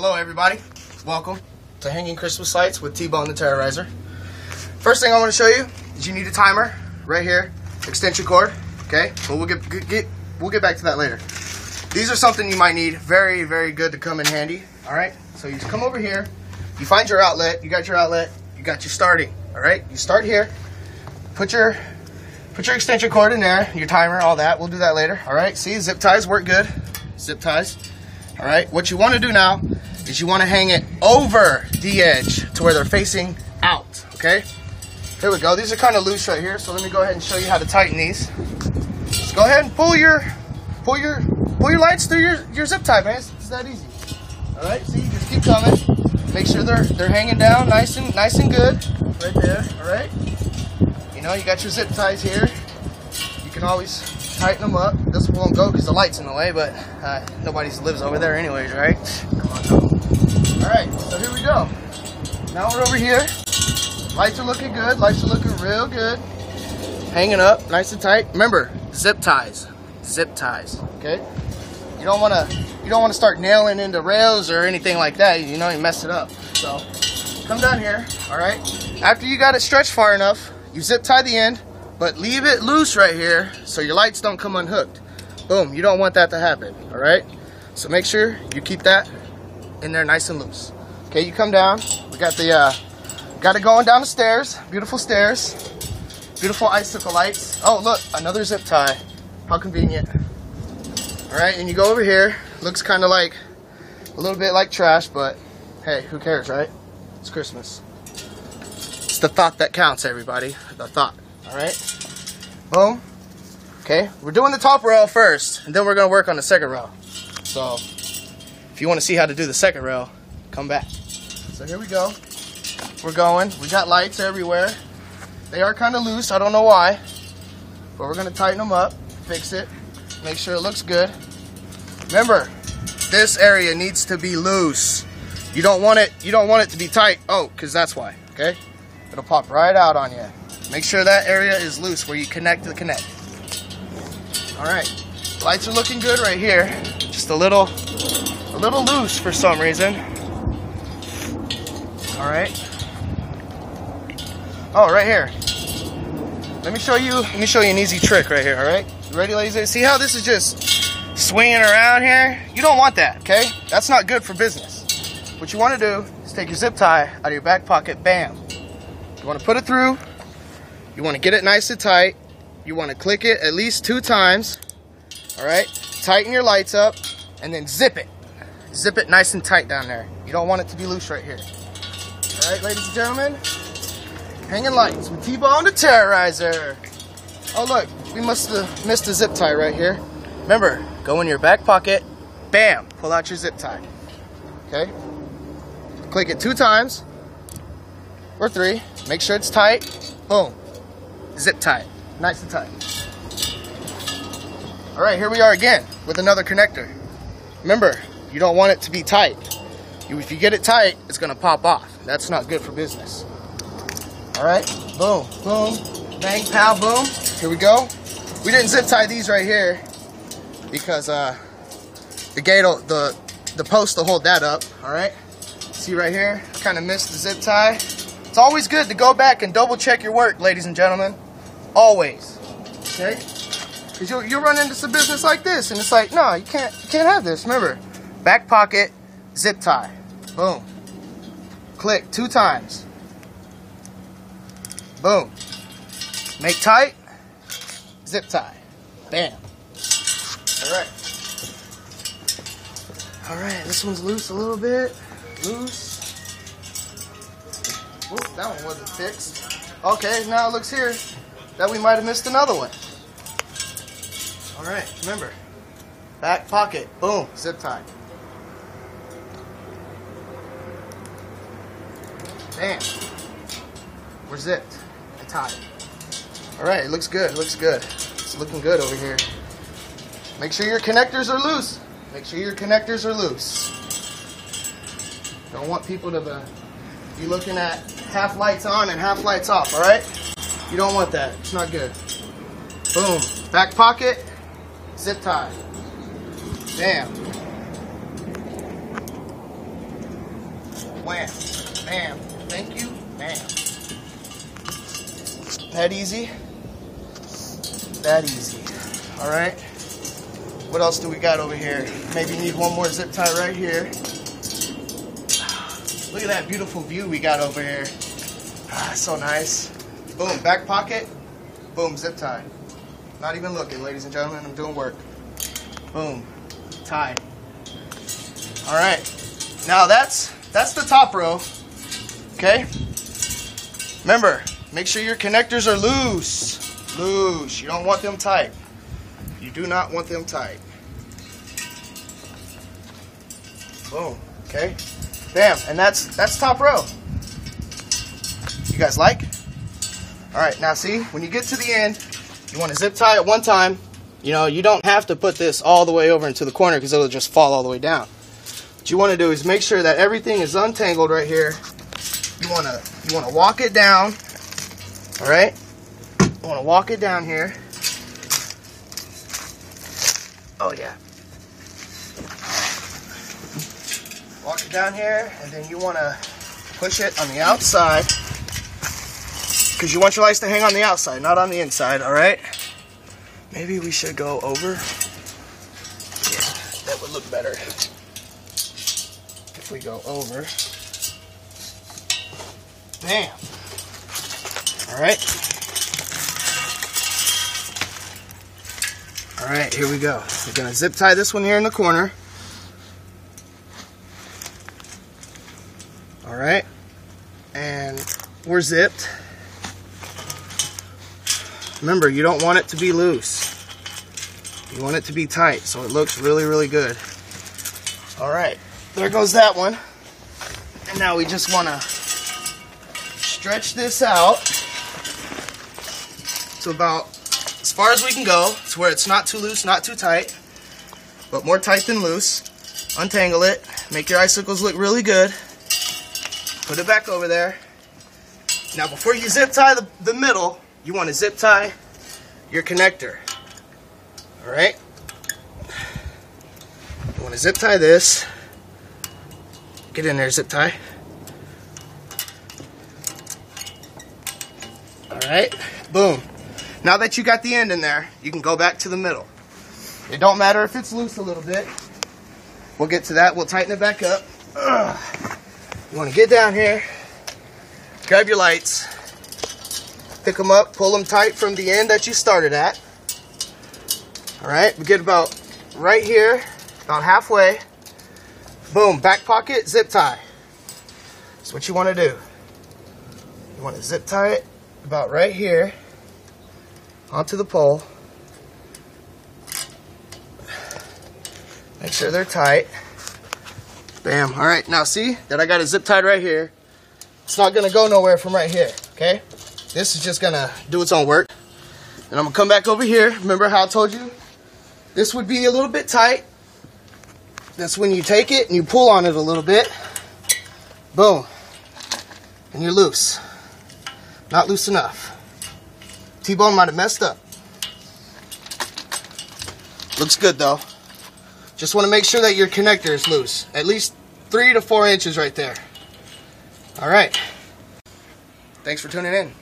Hello everybody, welcome to Hanging Christmas Lights with T-Bone the Terrorizer. First thing I want to show you is you need a timer right here, extension cord, okay? But we'll get back to that later. These are something you might need, very, very good to come in handy, all right? So you come over here, you find your outlet, you got your starting, all right? You start here, put your extension cord in there, your timer, all that, we'll do that later, all right? See, zip ties work good, zip ties. All right, what you want to do now is you want to hang it over the edge to where they're facing out, okay? Here we go. These are kind of loose right here, so let me go ahead and show you how to tighten these. Just go ahead and pull your lights through your zip tie, man. It's that easy. All right, see, just keep coming. Make sure they're hanging down nice and good right there. All right. You know, you got your zip ties here. You can always tighten them up. This won't go because the light's in the way, but nobody lives over there anyways, right? Come on, go. All right, so here we go. Now we're over here. Lights are looking good. Lights are looking real good. Hanging up, nice and tight. Remember, zip ties, okay? You don't want to start nailing into rails or anything like that. You know, you mess it up. So come down here. All right. After you got it stretched far enough, you zip tie the end. But leave it loose right here so your lights don't come unhooked. Boom, you don't want that to happen, all right? So make sure you keep that in there nice and loose. Okay, you come down. We got it going down the stairs. Beautiful stairs. Beautiful icicle lights. Oh, look, another zip tie. How convenient. All right, and you go over here. Looks kind of like a little bit like trash, but hey, who cares, right? It's Christmas. It's the thought that counts, everybody. The thought. All right, boom. Okay, we're doing the top rail first, and then we're gonna work on the second rail. So, if you want to see how to do the second rail, come back. So here we go. We're going. We got lights everywhere. They are kind of loose. I don't know why, but we're gonna tighten them up, fix it, make sure it looks good. Remember, this area needs to be loose. You don't want it to be tight. Oh, because that's why. Okay, it'll pop right out on you. Make sure that area is loose where you connect to the connect. All right, lights are looking good right here. Just a little loose for some reason. All right. Oh, right here. Let me show you an easy trick right here. All right, you ready, ladies? See how this is just swinging around here? You don't want that, okay? That's not good for business. What you want to do is take your zip tie out of your back pocket. Bam. You want to put it through. You want to get it nice and tight. You want to click it at least 2 times. All right. Tighten your lights up and then zip it. Zip it nice and tight down there. You don't want it to be loose right here. All right, ladies and gentlemen. Hanging lights with T-Bone the Terrorizer. Oh, look. We must have missed a zip tie right here. Remember, go in your back pocket. Bam. Pull out your zip tie. Okay. Click it 2 times or 3. Make sure it's tight. Boom. Zip tie, nice and tight. All right, here we are again with another connector. Remember, you don't want it to be tight. If you get it tight, it's gonna pop off. That's not good for business. All right, boom, boom, bang, pow, boom. Here we go. We didn't zip tie these right here because the post will hold that up. All right, see right here, kind of missed the zip tie. It's always good to go back and double check your work, ladies and gentlemen. Always, okay? Because you'll run into some business like this, and it's like, no, you can't have this. Remember, back pocket, zip tie, boom. Click 2 times, boom. Make tight, zip tie, bam. All right, this one's loose a little bit, loose. Whoop, that one wasn't fixed. Okay, now it looks here that we might have missed another one. All right, remember, back pocket, boom, zip tie. Bam. We're zipped and tied. All right, it looks good, looks good. It's looking good over here. Make sure your connectors are loose. Make sure your connectors are loose. Don't want people to be looking at half lights on and half lights off, all right? You don't want that. It's not good. Boom. Back pocket, zip tie. Bam. Wham. Bam. Thank you. Bam. That easy. That easy. All right. What else do we got over here? Maybe need one more zip tie right here. Look at that beautiful view we got over here. Ah, so nice. Boom, back pocket. Boom, zip tie. Not even looking, ladies and gentlemen. I'm doing work. Boom, tie. All right. Now that's the top row. Okay. Remember, make sure your connectors are loose. Loose. You don't want them tight. You do not want them tight. Boom. Okay. Bam. And that's top row. You guys like? All right. Now see, when you get to the end, you want to zip tie at one time. You know, you don't have to put this all the way over into the corner because it'll just fall all the way down. What you want to do is make sure that everything is untangled right here. You want to walk it down. All right. You want to walk it down here. Oh yeah. Walk it down here, and then you want to push it on the outside because you want your lights to hang on the outside, not on the inside. All right. Maybe we should go over. Yeah, that would look better if we go over. Bam. All right. All right, here we go. We're gonna zip tie this one here in the corner. All right, and we're zipped. Remember, you don't want it to be loose. You want it to be tight, so it looks really, really good. All right, there goes that one. And now we just wanna stretch this out to about as far as we can go, to where it's not too loose, not too tight, but more tight than loose. Untangle it, make your icicles look really good. Put it back over there. Now before you zip tie the middle, you want to zip tie your connector. All right? You want to zip tie this. Get in there, zip tie. All right, boom. Now that you got the end in there, you can go back to the middle. It don't matter if it's loose a little bit. We'll get to that. We'll tighten it back up. You want to get down here, grab your lights, pick them up, pull them tight from the end that you started at. All right, we get about right here, about halfway. Boom, back pocket, zip tie. That's what you want to do. You want to zip tie it about right here onto the pole. Make sure they're tight. Bam. All right, now see that I got it zip tied right here. It's not gonna go nowhere from right here, okay? This is just gonna do its own work. And I'm gonna come back over here. Remember how I told you this would be a little bit tight? That's when you take it and you pull on it a little bit. Boom. And you're loose. Not loose enough. T-Bone might have messed up. Looks good though. Just want to make sure that your connector is loose. At least 3 to 4 inches right there. All right. Thanks for tuning in.